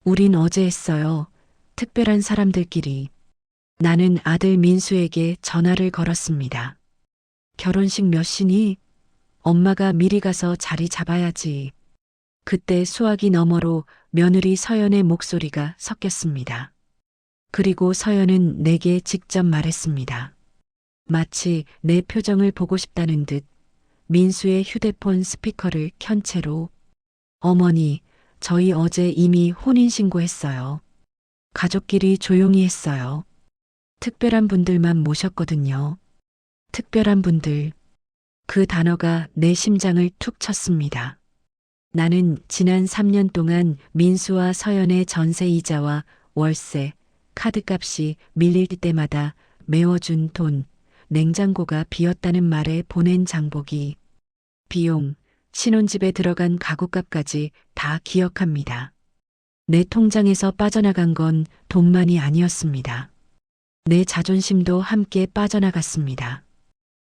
우린 어제 했어요. 특별한 사람들끼리. 나는 아들 민수에게 전화를 걸었습니다. 결혼식 몇 시니? 엄마가 미리 가서 자리 잡아야지. 그때 수화기 너머로 며느리 서연의 목소리가 섞였습니다. 그리고 서연은 내게 직접 말했습니다. 마치 내 표정을 보고 싶다는 듯 민수의 휴대폰 스피커를 켠 채로 어머니, 저희 어제 이미 혼인신고했어요. 가족끼리 조용히 했어요. 특별한 분들만 모셨거든요. 특별한 분들. 그 단어가 내 심장을 툭 쳤습니다. 나는 지난 3년 동안 민수와 서연의 전세 이자와 월세, 카드값이 밀릴 때마다 메워준 돈, 냉장고가 비었다는 말에 보낸 장보기, 비용, 신혼집에 들어간 가구값까지 다 기억합니다. 내 통장에서 빠져나간 건 돈만이 아니었습니다. 내 자존심도 함께 빠져나갔습니다.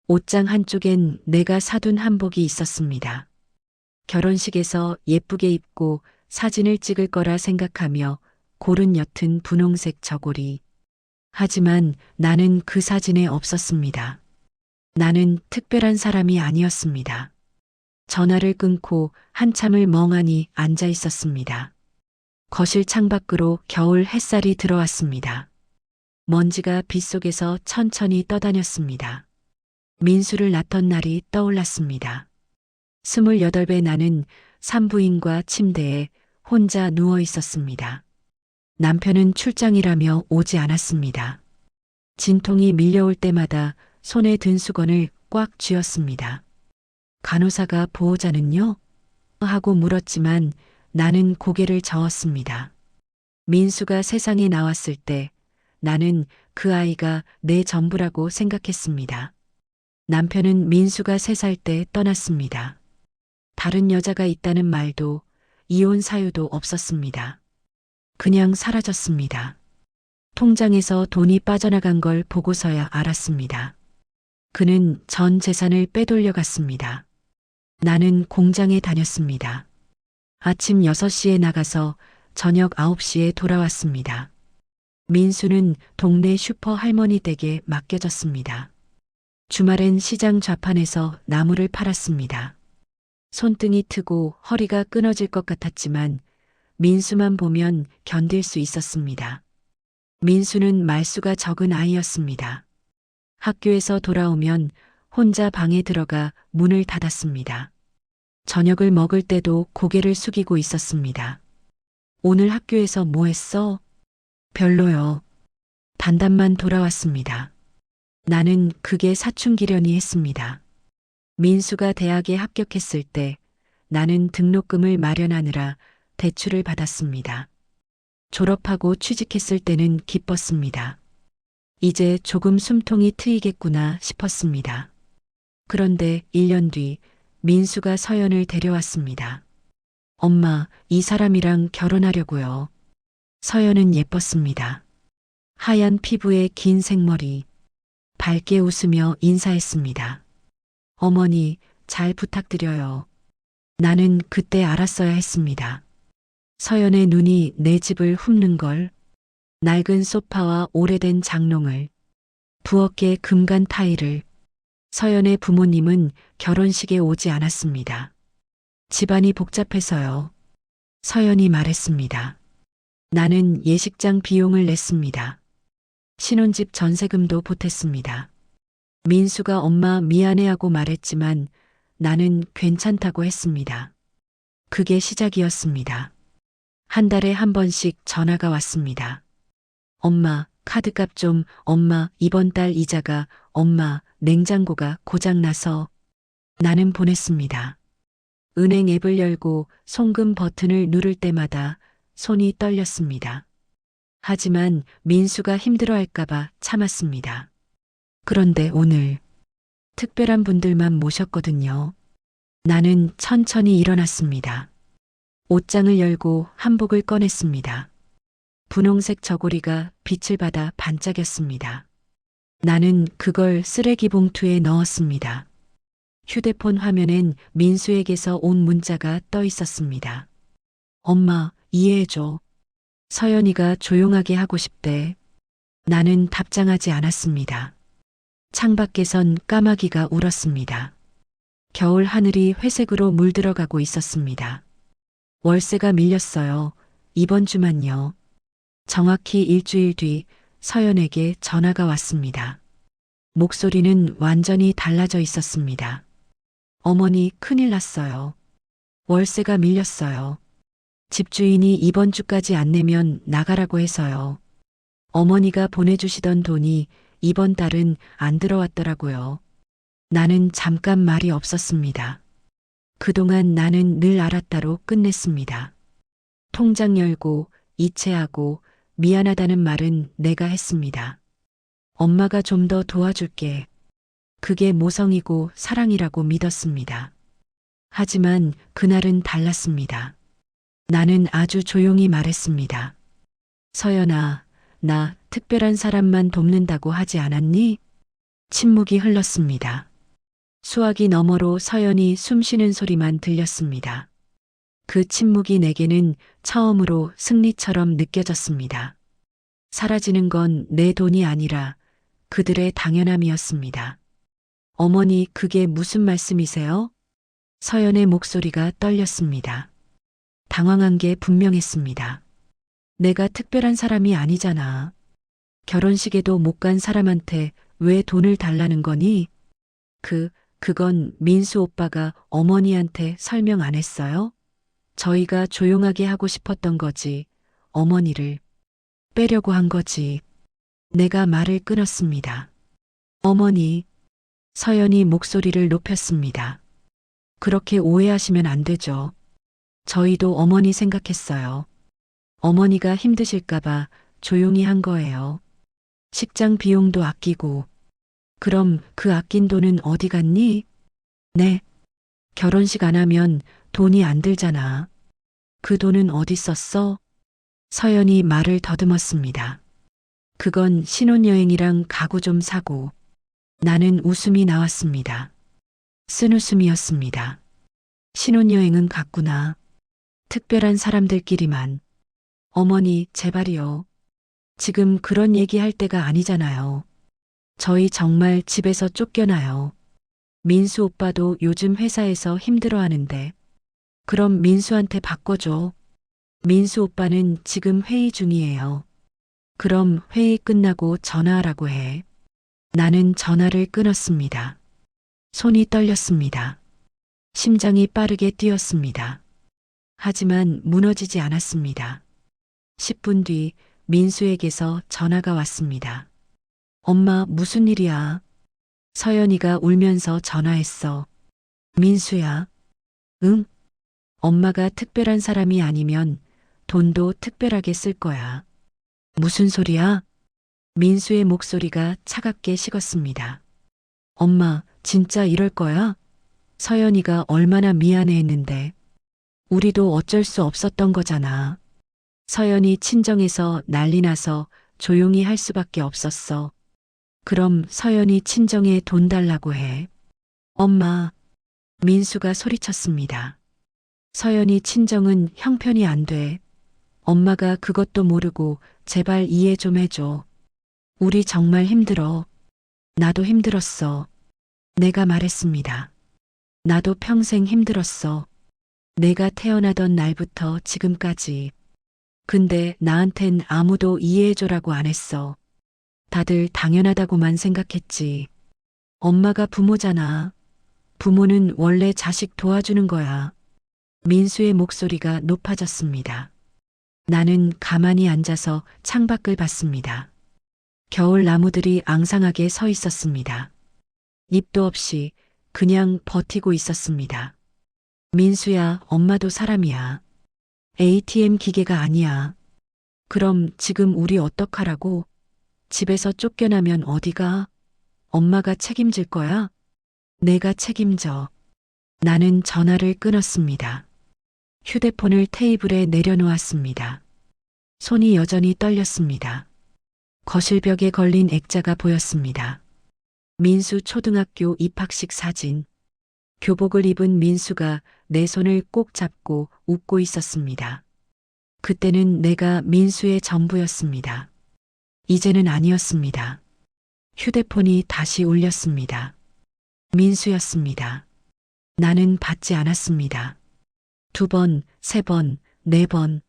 옷장 한쪽엔 내가 사둔 한복이 있었습니다. 결혼식에서 예쁘게 입고 사진을 찍을 거라 생각하며 고른 옅은 분홍색 저고리. 하지만 나는 그 사진에 없었습니다. 나는 특별한 사람이 아니었습니다. 전화를 끊고 한참을 멍하니 앉아 있었습니다. 거실 창밖으로 겨울 햇살이 들어왔습니다. 먼지가 빗속에서 천천히 떠다녔습니다. 민수를 낳던 날이 떠올랐습니다. 28배 나는 산부인과 침대에 혼자 누워 있었습니다. 남편은 출장이라며 오지 않았습니다. 진통이 밀려올 때마다 손에 든 수건을 꽉 쥐었습니다. 간호사가 보호자는요? 하고 물었지만 나는 고개를 저었습니다. 민수가 세상에 나왔을 때 나는 그 아이가 내 전부라고 생각했습니다. 남편은 민수가 3살 때 떠났습니다. 다른 여자가 있다는 말도 이혼 사유도 없었습니다. 그냥 사라졌습니다. 통장에서 돈이 빠져나간 걸 보고서야 알았습니다. 그는 전 재산을 빼돌려 갔습니다. 나는 공장에 다녔습니다. 아침 6시에 나가서 저녁 9시에 돌아왔습니다. 민수는 동네 슈퍼 할머니 댁에 맡겨졌습니다. 주말엔 시장 좌판에서 나무를 팔았습니다. 손등이 트고 허리가 끊어질 것 같았지만 민수만 보면 견딜 수 있었습니다. 민수는 말수가 적은 아이였습니다. 학교에서 돌아오면 혼자 방에 들어가 문을 닫았습니다. 저녁을 먹을 때도 고개를 숙이고 있었습니다. 오늘 학교에서 뭐 했어? 별로요. 단답만 돌아왔습니다. 나는 그게 사춘기려니 했습니다. 민수가 대학에 합격했을 때 나는 등록금을 마련하느라 대출을 받았습니다. 졸업하고 취직했을 때는 기뻤습니다. 이제 조금 숨통이 트이겠구나 싶었습니다. 그런데 1년 뒤 민수가 서연을 데려왔습니다. 엄마, 이 사람이랑 결혼하려고요. 서연은 예뻤습니다. 하얀 피부에 긴 생머리, 밝게 웃으며 인사했습니다. 어머니, 잘 부탁드려요. 나는 그때 알았어야 했습니다. 서연의 눈이 내 집을 훑는 걸, 낡은 소파와 오래된 장롱을, 부엌의 금간 타일을. 서연의 부모님은 결혼식에 오지 않았습니다. 집안이 복잡해서요. 서연이 말했습니다. 나는 예식장 비용을 냈습니다. 신혼집 전세금도 보탰습니다. 민수가 엄마 미안해하고 말했지만 나는 괜찮다고 했습니다. 그게 시작이었습니다. 한 달에 한 번씩 전화가 왔습니다. 엄마, 카드값 좀, 엄마, 이번 달 이자가, 엄마, 냉장고가 고장나서. 나는 보냈습니다. 은행 앱을 열고 송금 버튼을 누를 때마다 손이 떨렸습니다. 하지만 민수가 힘들어할까봐 참았습니다. 그런데 오늘 특별한 분들만 모셨거든요. 나는 천천히 일어났습니다. 옷장을 열고 한복을 꺼냈습니다. 분홍색 저고리가 빛을 받아 반짝였습니다. 나는 그걸 쓰레기 봉투에 넣었습니다. 휴대폰 화면엔 민수에게서 온 문자가 떠 있었습니다. 엄마, 이해해줘. 서연이가 조용하게 하고 싶대. 나는 답장하지 않았습니다. 창밖에선 까마귀가 울었습니다. 겨울 하늘이 회색으로 물들어가고 있었습니다. 월세가 밀렸어요. 이번 주만요. 정확히 일주일 뒤 서연에게 전화가 왔습니다. 목소리는 완전히 달라져 있었습니다. 어머니, 큰일 났어요. 월세가 밀렸어요. 집주인이 이번 주까지 안 내면 나가라고 해서요. 어머니가 보내주시던 돈이 이번 달은 안 들어왔더라고요. 나는 잠깐 말이 없었습니다. 그동안 나는 늘 알았다로 끝냈습니다. 통장 열고 이체하고 미안하다는 말은 내가 했습니다. 엄마가 좀 더 도와줄게. 그게 모성이고 사랑이라고 믿었습니다. 하지만 그날은 달랐습니다. 나는 아주 조용히 말했습니다. 서연아, 나 특별한 사람만 돕는다고 하지 않았니? 침묵이 흘렀습니다. 수화기 너머로 서연이 숨쉬는 소리만 들렸습니다. 그 침묵이 내게는 처음으로 승리처럼 느껴졌습니다. 사라지는 건 내 돈이 아니라 그들의 당연함이었습니다. 어머니, 그게 무슨 말씀이세요? 서연의 목소리가 떨렸습니다. 당황한 게 분명했습니다. 내가 특별한 사람이 아니잖아. 결혼식에도 못 간 사람한테 왜 돈을 달라는 거니? 그건 민수 오빠가 어머니한테 설명 안 했어요? 저희가 조용하게 하고 싶었던 거지. 어머니를 빼려고 한 거지. 내가 말을 끊었습니다. 어머니, 서연이 목소리를 높였습니다. 그렇게 오해하시면 안 되죠. 저희도 어머니 생각했어요. 어머니가 힘드실까봐 조용히 한 거예요. 식장 비용도 아끼고. 그럼 그 아낀 돈은 어디 갔니? 네. 결혼식 안 하면 돈이 안 들잖아. 그 돈은 어디 썼어? 서연이 말을 더듬었습니다. 그건 신혼여행이랑 가구 좀 사고. 나는 웃음이 나왔습니다. 쓴웃음이었습니다. 신혼여행은 갔구나. 특별한 사람들끼리만. 어머니, 제발이요. 지금 그런 얘기할 때가 아니잖아요. 저희 정말 집에서 쫓겨나요. 민수 오빠도 요즘 회사에서 힘들어하는데. 그럼 민수한테 바꿔줘. 민수 오빠는 지금 회의 중이에요. 그럼 회의 끝나고 전화하라고 해. 나는 전화를 끊었습니다. 손이 떨렸습니다. 심장이 빠르게 뛰었습니다. 하지만 무너지지 않았습니다. 10분 뒤 민수에게서 전화가 왔습니다. 엄마, 무슨 일이야? 서연이가 울면서 전화했어. 민수야. 응? 엄마가 특별한 사람이 아니면 돈도 특별하게 쓸 거야. 무슨 소리야? 민수의 목소리가 차갑게 식었습니다. 엄마, 진짜 이럴 거야? 서연이가 얼마나 미안해했는데. 우리도 어쩔 수 없었던 거잖아. 서연이 친정에서 난리 나서 조용히 할 수밖에 없었어. 그럼 서연이 친정에 돈 달라고 해. 엄마, 민수가 소리쳤습니다. 서연이 친정은 형편이 안 돼. 엄마가 그것도 모르고 제발 이해 좀 해줘. 우리 정말 힘들어. 나도 힘들었어. 내가 말했습니다. 나도 평생 힘들었어. 내가 태어나던 날부터 지금까지. 근데 나한텐 아무도 이해해줘라고 안 했어. 다들 당연하다고만 생각했지. 엄마가 부모잖아. 부모는 원래 자식 도와주는 거야. 민수의 목소리가 높아졌습니다. 나는 가만히 앉아서 창밖을 봤습니다. 겨울 나무들이 앙상하게 서 있었습니다. 잎도 없이 그냥 버티고 있었습니다. 민수야, 엄마도 사람이야. ATM 기계가 아니야. 그럼 지금 우리 어떡하라고? 집에서 쫓겨나면 어디가? 엄마가 책임질 거야? 내가 책임져. 나는 전화를 끊었습니다. 휴대폰을 테이블에 내려놓았습니다. 손이 여전히 떨렸습니다. 거실 벽에 걸린 액자가 보였습니다. 민수 초등학교 입학식 사진. 교복을 입은 민수가 내 손을 꼭 잡고 웃고 있었습니다. 그때는 내가 민수의 전부였습니다. 이제는 아니었습니다. 휴대폰이 다시 울렸습니다. 민수였습니다. 나는 받지 않았습니다. 2번, 3번, 4번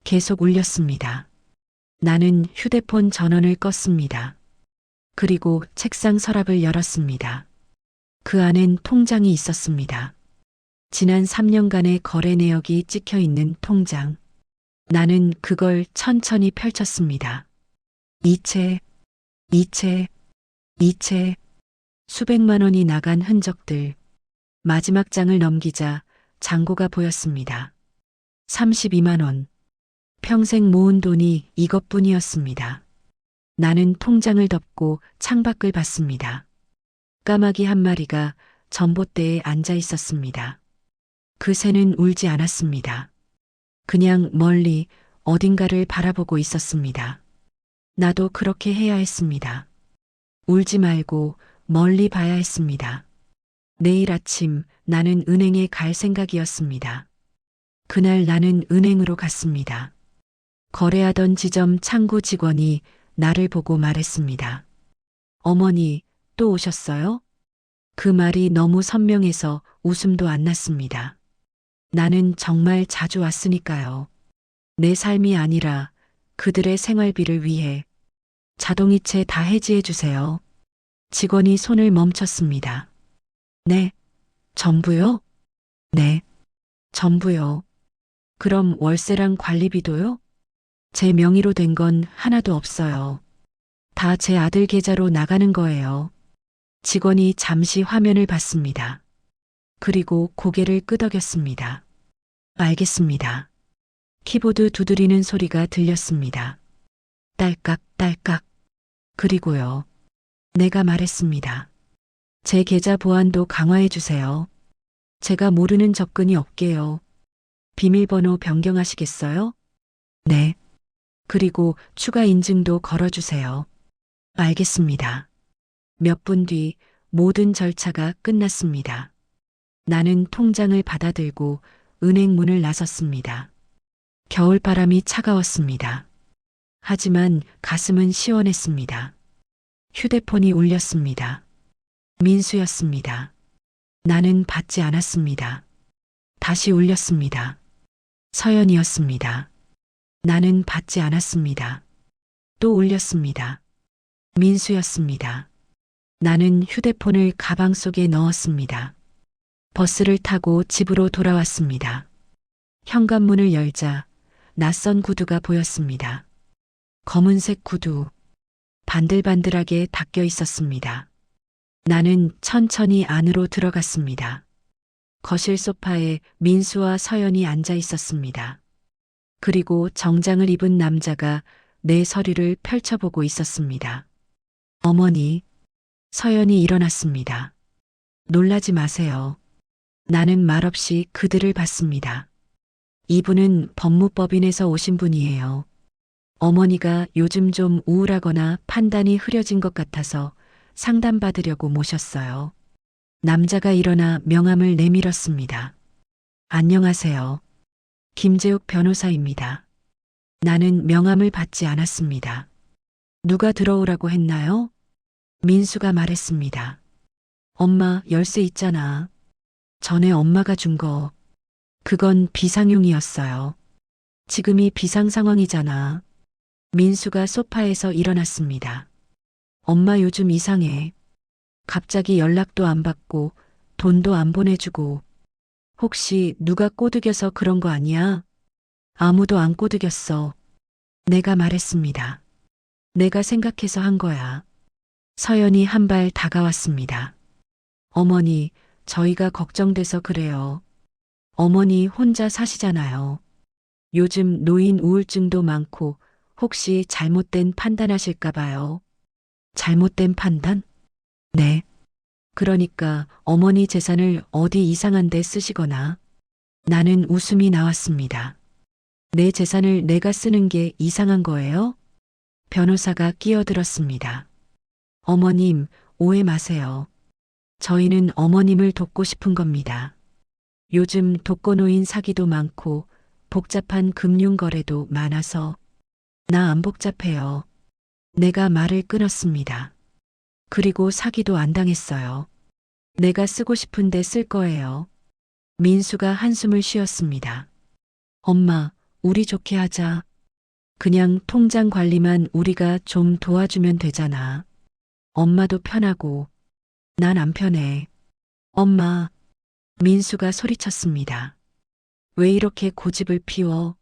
계속 울렸습니다. 나는 휴대폰 전원을 껐습니다. 그리고 책상 서랍을 열었습니다. 그 안엔 통장이 있었습니다. 지난 3년간의 거래 내역이 찍혀 있는 통장. 나는 그걸 천천히 펼쳤습니다. 이체, 이체, 이체, 수백만 원이 나간 흔적들. 마지막 장을 넘기자 잔고가 보였습니다. 32만 원. 평생 모은 돈이 이것뿐이었습니다. 나는 통장을 덮고 창밖을 봤습니다. 까마귀 한 마리가 전봇대에 앉아 있었습니다. 그 새는 울지 않았습니다. 그냥 멀리 어딘가를 바라보고 있었습니다. 나도 그렇게 해야 했습니다. 울지 말고 멀리 봐야 했습니다. 내일 아침 나는 은행에 갈 생각이었습니다. 그날 나는 은행으로 갔습니다. 거래하던 지점 창구 직원이 나를 보고 말했습니다. 어머니, 또 오셨어요? 그 말이 너무 선명해서 웃음도 안 났습니다. 나는 정말 자주 왔으니까요. 내 삶이 아니라 그들의 생활비를 위해 자동이체 다 해지해 주세요. 직원이 손을 멈췄습니다. 네, 전부요? 네, 전부요. 그럼 월세랑 관리비도요? 제 명의로 된 건 하나도 없어요. 다 제 아들 계좌로 나가는 거예요. 직원이 잠시 화면을 봤습니다. 그리고 고개를 끄덕였습니다. 알겠습니다. 키보드 두드리는 소리가 들렸습니다. 딸깍, 딸깍. 그리고요. 내가 말했습니다. 제 계좌 보안도 강화해 주세요. 제가 모르는 접근이 없게요. 비밀번호 변경하시겠어요? 네. 그리고 추가 인증도 걸어주세요. 알겠습니다. 몇 분 뒤 모든 절차가 끝났습니다. 나는 통장을 받아들고 은행 문을 나섰습니다. 겨울바람이 차가웠습니다. 하지만 가슴은 시원했습니다. 휴대폰이 울렸습니다. 민수였습니다. 나는 받지 않았습니다. 다시 울렸습니다. 서연이었습니다. 나는 받지 않았습니다. 또 울렸습니다. 민수였습니다. 나는 휴대폰을 가방 속에 넣었습니다. 버스를 타고 집으로 돌아왔습니다. 현관문을 열자 낯선 구두가 보였습니다. 검은색 구두. 반들반들하게 닦여 있었습니다. 나는 천천히 안으로 들어갔습니다. 거실 소파에 민수와 서연이 앉아 있었습니다. 그리고 정장을 입은 남자가 내 서류를 펼쳐보고 있었습니다. 어머니, 서연이 일어났습니다. 놀라지 마세요. 나는 말없이 그들을 봤습니다. 이분은 법무법인에서 오신 분이에요. 어머니가 요즘 좀 우울하거나 판단이 흐려진 것 같아서 상담받으려고 모셨어요. 남자가 일어나 명함을 내밀었습니다. 안녕하세요. 김재욱 변호사입니다. 나는 명함을 받지 않았습니다. 누가 들어오라고 했나요? 민수가 말했습니다. 엄마 열쇠 있잖아. 전에 엄마가 준 거. 그건 비상용이었어요. 지금이 비상 상황이잖아. 민수가 소파에서 일어났습니다. 엄마 요즘 이상해. 갑자기 연락도 안 받고 돈도 안 보내주고. 혹시 누가 꼬드겨서 그런 거 아니야? 아무도 안 꼬드겼어. 내가 말했습니다. 내가 생각해서 한 거야. 서연이 한 발 다가왔습니다. 어머니, 저희가 걱정돼서 그래요. 어머니 혼자 사시잖아요. 요즘 노인 우울증도 많고 혹시 잘못된 판단하실까 봐요. 잘못된 판단? 네. 그러니까 어머니 재산을 어디 이상한 데 쓰시거나. 나는 웃음이 나왔습니다. 내 재산을 내가 쓰는 게 이상한 거예요? 변호사가 끼어들었습니다. 어머님, 오해 마세요. 저희는 어머님을 돕고 싶은 겁니다. 요즘 독거노인 사기도 많고 복잡한 금융거래도 많아서 나 안 복잡해요. 내가 말을 끊었습니다. 그리고 사기도 안 당했어요. 내가 쓰고 싶은데 쓸 거예요. 민수가 한숨을 쉬었습니다. 엄마, 우리 좋게 하자. 그냥 통장 관리만 우리가 좀 도와주면 되잖아. 엄마도 편하고 난 안 편해. 엄마, 민수가 소리쳤습니다. 왜 이렇게 고집을 피워?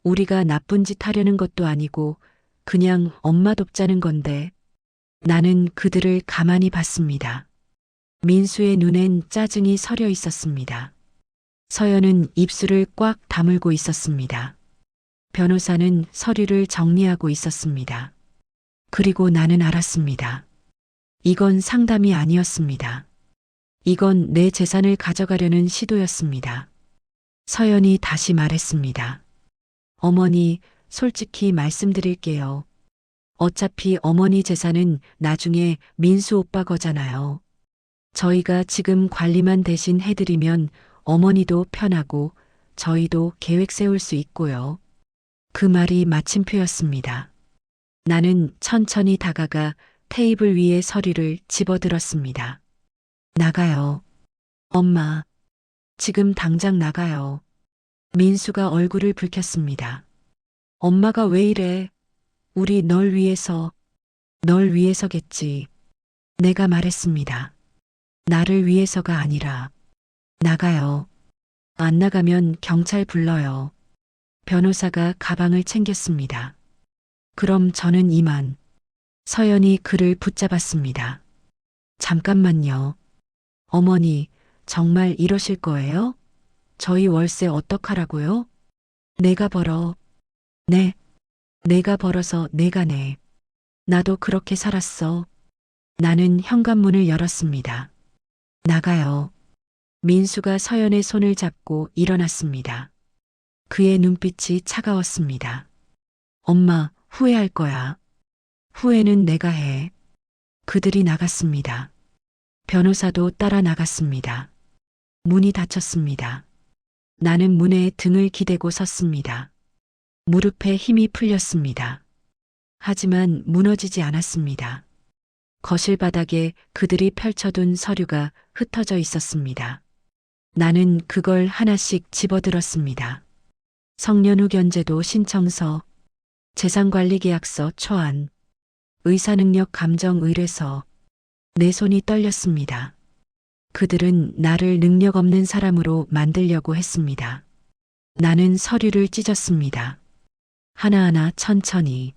우리가 나쁜 짓 하려는 것도 아니고 그냥 엄마 돕자는 건데. 나는 그들을 가만히 봤습니다. 민수의 눈엔 짜증이 서려 있었습니다. 서연은 입술을 꽉 다물고 있었습니다. 변호사는 서류를 정리하고 있었습니다. 그리고 나는 알았습니다. 이건 상담이 아니었습니다. 이건 내 재산을 가져가려는 시도였습니다. 서연이 다시 말했습니다. 어머니, 솔직히 말씀드릴게요. 어차피 어머니 재산은 나중에 민수 오빠 거잖아요. 저희가 지금 관리만 대신 해드리면 어머니도 편하고 저희도 계획 세울 수 있고요. 그 말이 마침표였습니다. 나는 천천히 다가가 테이블 위에 서류를 집어들었습니다. 나가요. 엄마, 지금 당장 나가요. 민수가 얼굴을 붉혔습니다. 엄마가 왜 이래? 우리 널 위해서겠지. 내가 말했습니다. 나를 위해서가 아니라 나가요. 안 나가면 경찰 불러요. 변호사가 가방을 챙겼습니다. 그럼 저는 이만. 서연이 그를 붙잡았습니다. 잠깐만요. 어머니, 정말 이러실 거예요? 저희 월세 어떡하라고요? 내가 벌어. 네. 내가 벌어서 내가 내. 나도 그렇게 살았어. 나는 현관문을 열었습니다. 나가요. 민수가 서연의 손을 잡고 일어났습니다. 그의 눈빛이 차가웠습니다. 엄마, 후회할 거야. 후회는 내가 해. 그들이 나갔습니다. 변호사도 따라 나갔습니다. 문이 닫혔습니다. 나는 문에 등을 기대고 섰습니다. 무릎에 힘이 풀렸습니다. 하지만 무너지지 않았습니다. 거실 바닥에 그들이 펼쳐둔 서류가 흩어져 있었습니다. 나는 그걸 하나씩 집어들었습니다. 성년후 견제도 신청서, 재산관리계약서 초안, 의사능력 감정 의뢰서. 내 손이 떨렸습니다. 그들은 나를 능력 없는 사람으로 만들려고 했습니다. 나는 서류를 찢었습니다. 하나하나 천천히.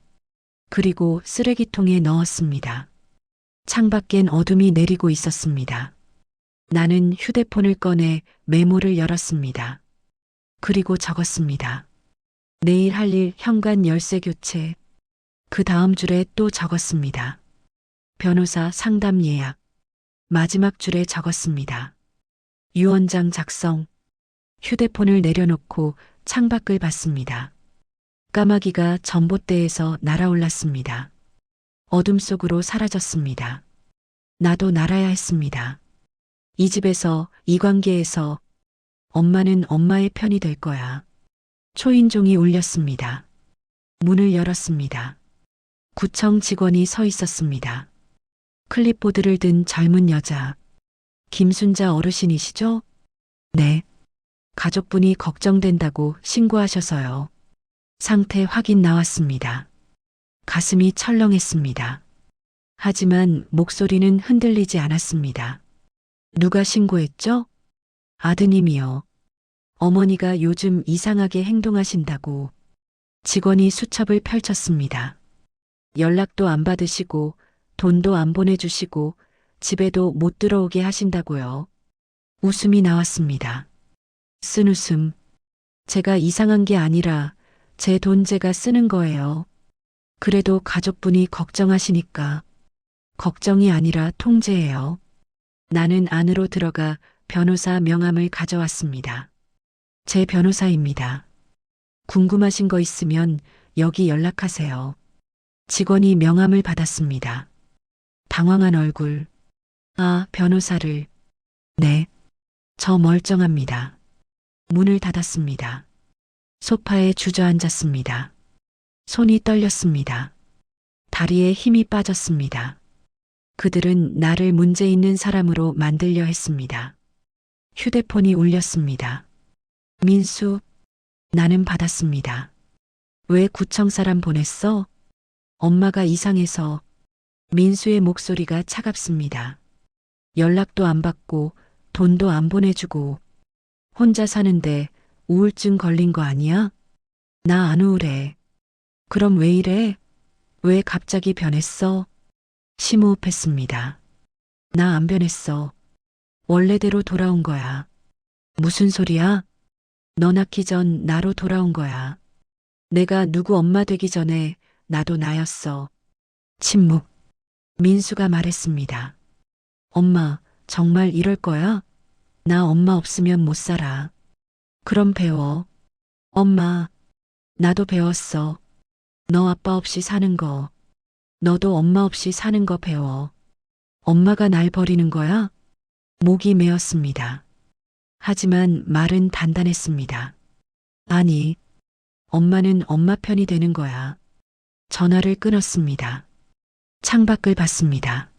그리고 쓰레기통에 넣었습니다. 창밖엔 어둠이 내리고 있었습니다. 나는 휴대폰을 꺼내 메모를 열었습니다. 그리고 적었습니다. 내일 할 일 현관 열쇠 교체. 그 다음 줄에 또 적었습니다. 변호사 상담 예약. 마지막 줄에 적었습니다. 유언장 작성. 휴대폰을 내려놓고 창밖을 봤습니다. 까마귀가 전봇대에서 날아올랐습니다. 어둠 속으로 사라졌습니다. 나도 날아야 했습니다. 이 집에서, 이 관계에서 엄마는 엄마의 편이 될 거야. 초인종이 울렸습니다. 문을 열었습니다. 구청 직원이 서 있었습니다. 클립보드를 든 젊은 여자. 김순자 어르신이시죠? 네. 가족분이 걱정된다고 신고하셔서요. 상태 확인 나왔습니다. 가슴이 철렁했습니다. 하지만 목소리는 흔들리지 않았습니다. 누가 신고했죠? 아드님이요. 어머니가 요즘 이상하게 행동하신다고. 직원이 수첩을 펼쳤습니다. 연락도 안 받으시고 돈도 안 보내주시고 집에도 못 들어오게 하신다고요. 웃음이 나왔습니다. 쓴 웃음. 제가 이상한 게 아니라 제 돈 제가 쓰는 거예요. 그래도 가족분이 걱정하시니까. 걱정이 아니라 통제예요. 나는 안으로 들어가 변호사 명함을 가져왔습니다. 제 변호사입니다. 궁금하신 거 있으면 여기 연락하세요. 직원이 명함을 받았습니다. 당황한 얼굴. 아, 변호사를. 네. 저 멀쩡합니다. 문을 닫았습니다. 소파에 주저앉았습니다. 손이 떨렸습니다. 다리에 힘이 빠졌습니다. 그들은 나를 문제 있는 사람으로 만들려 했습니다. 휴대폰이 울렸습니다. 민수, 나는 받았습니다. 왜 구청 사람 보냈어? 엄마가 이상해서. 민수의 목소리가 차갑습니다. 연락도 안 받고 돈도 안 보내주고 혼자 사는데 우울증 걸린 거 아니야? 나 안 우울해. 그럼 왜 이래? 왜 갑자기 변했어? 심호흡했습니다. 나 안 변했어. 원래대로 돌아온 거야. 무슨 소리야? 너 낳기 전 나로 돌아온 거야. 내가 누구 엄마 되기 전에 나도 나였어. 침묵. 민수가 말했습니다. 엄마, 정말 이럴 거야? 나 엄마 없으면 못 살아. 그럼 배워. 엄마, 나도 배웠어. 너 아빠 없이 사는 거. 너도 엄마 없이 사는 거 배워. 엄마가 날 버리는 거야? 목이 메었습니다. 하지만 말은 단단했습니다. 아니, 엄마는 엄마 편이 되는 거야. 전화를 끊었습니다. 창밖을 봤습니다.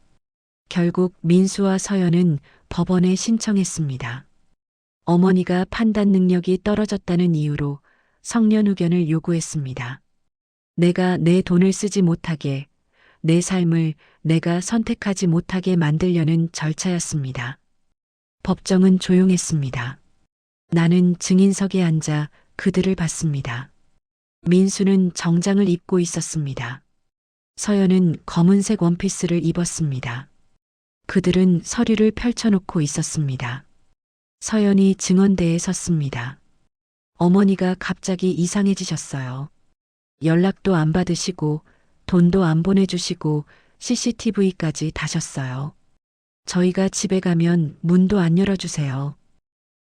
결국 민수와 서연은 법원에 신청했습니다. 어머니가 판단 능력이 떨어졌다는 이유로 성년 후견을 요구했습니다. 내가 내 돈을 쓰지 못하게, 내 삶을 내가 선택하지 못하게 만들려는 절차였습니다. 법정은 조용했습니다. 나는 증인석에 앉아 그들을 봤습니다. 민수는 정장을 입고 있었습니다. 서연은 검은색 원피스를 입었습니다. 그들은 서류를 펼쳐놓고 있었습니다. 서연이 증언대에 섰습니다. 어머니가 갑자기 이상해지셨어요. 연락도 안 받으시고 돈도 안 보내주시고 CCTV까지 다셨어요. 저희가 집에 가면 문도 안 열어주세요.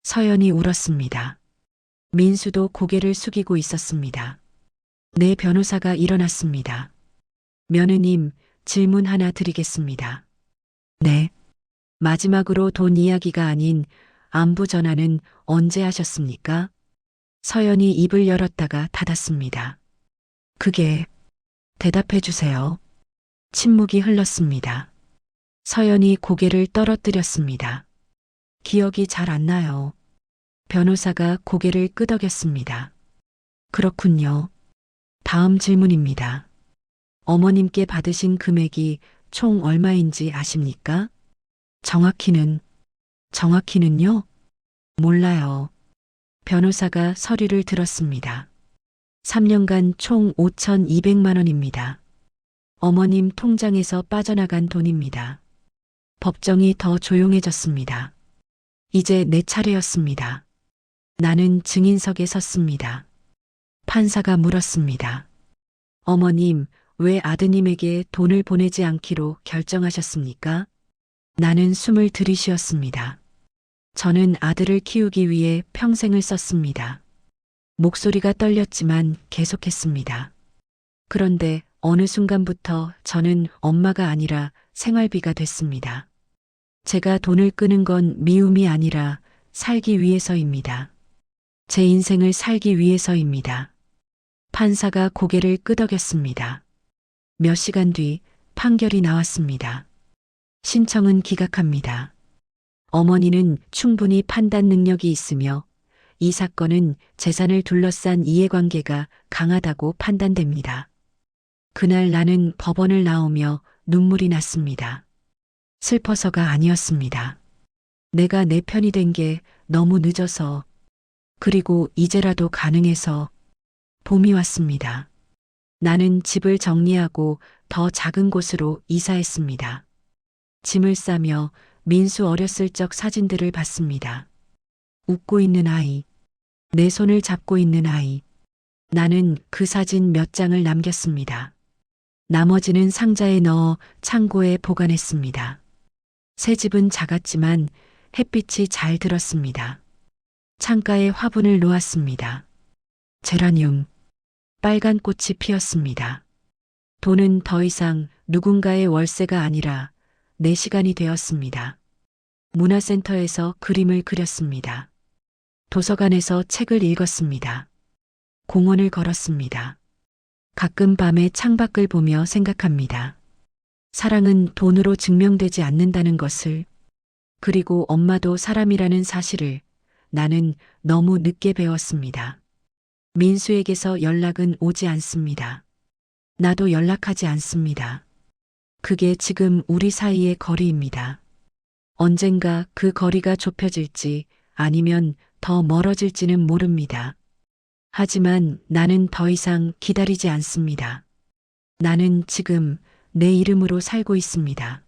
서연이 울었습니다. 민수도 고개를 숙이고 있었습니다. 내 변호사가 일어났습니다. 며느님, 질문 하나 드리겠습니다. 네. 마지막으로 돈 이야기가 아닌 안부 전화는 언제 하셨습니까? 서연이 입을 열었다가 닫았습니다. 그게, 대답해 주세요. 침묵이 흘렀습니다. 서연이 고개를 떨어뜨렸습니다. 기억이 잘 안 나요. 변호사가 고개를 끄덕였습니다. 그렇군요. 다음 질문입니다. 어머님께 받으신 금액이 총 얼마인지 아십니까? 정확히는요? 몰라요. 변호사가 서류를 들었습니다. 3년간 총 5,200만 원입니다. 어머님 통장에서 빠져나간 돈입니다. 법정이 더 조용해졌습니다. 이제 내 차례였습니다. 나는 증인석에 섰습니다. 판사가 물었습니다. 어머님, 왜 아드님에게 돈을 보내지 않기로 결정하셨습니까? 나는 숨을 들이쉬었습니다. 저는 아들을 키우기 위해 평생을 썼습니다. 목소리가 떨렸지만 계속했습니다. 그런데 어느 순간부터 저는 엄마가 아니라 생활비가 됐습니다. 제가 돈을 끄는 건 미움이 아니라 살기 위해서입니다. 제 인생을 살기 위해서입니다. 판사가 고개를 끄덕였습니다. 몇 시간 뒤 판결이 나왔습니다. 신청은 기각합니다. 어머니는 충분히 판단 능력이 있으며 이 사건은 재산을 둘러싼 이해관계가 강하다고 판단됩니다. 그날 나는 법원을 나오며 눈물이 났습니다. 슬퍼서가 아니었습니다. 내가 내 편이 된 게 너무 늦어서, 그리고 이제라도 가능해서. 봄이 왔습니다. 나는 집을 정리하고 더 작은 곳으로 이사했습니다. 짐을 싸며 민수 어렸을 적 사진들을 봤습니다. 웃고 있는 아이, 내 손을 잡고 있는 아이. 나는 그 사진 몇 장을 남겼습니다. 나머지는 상자에 넣어 창고에 보관했습니다. 새 집은 작았지만 햇빛이 잘 들었습니다. 창가에 화분을 놓았습니다. 제라늄, 빨간 꽃이 피었습니다. 돈은 더 이상 누군가의 월세가 아니라 내 시간이 되었습니다. 문화센터에서 그림을 그렸습니다. 도서관에서 책을 읽었습니다. 공원을 걸었습니다. 가끔 밤에 창밖을 보며 생각합니다. 사랑은 돈으로 증명되지 않는다는 것을, 그리고 엄마도 사람이라는 사실을 나는 너무 늦게 배웠습니다. 민수에게서 연락은 오지 않습니다. 나도 연락하지 않습니다. 그게 지금 우리 사이의 거리입니다. 언젠가 그 거리가 좁혀질지 아니면 더 멀어질지는 모릅니다. 하지만 나는 더 이상 기다리지 않습니다. 나는 지금 내 이름으로 살고 있습니다.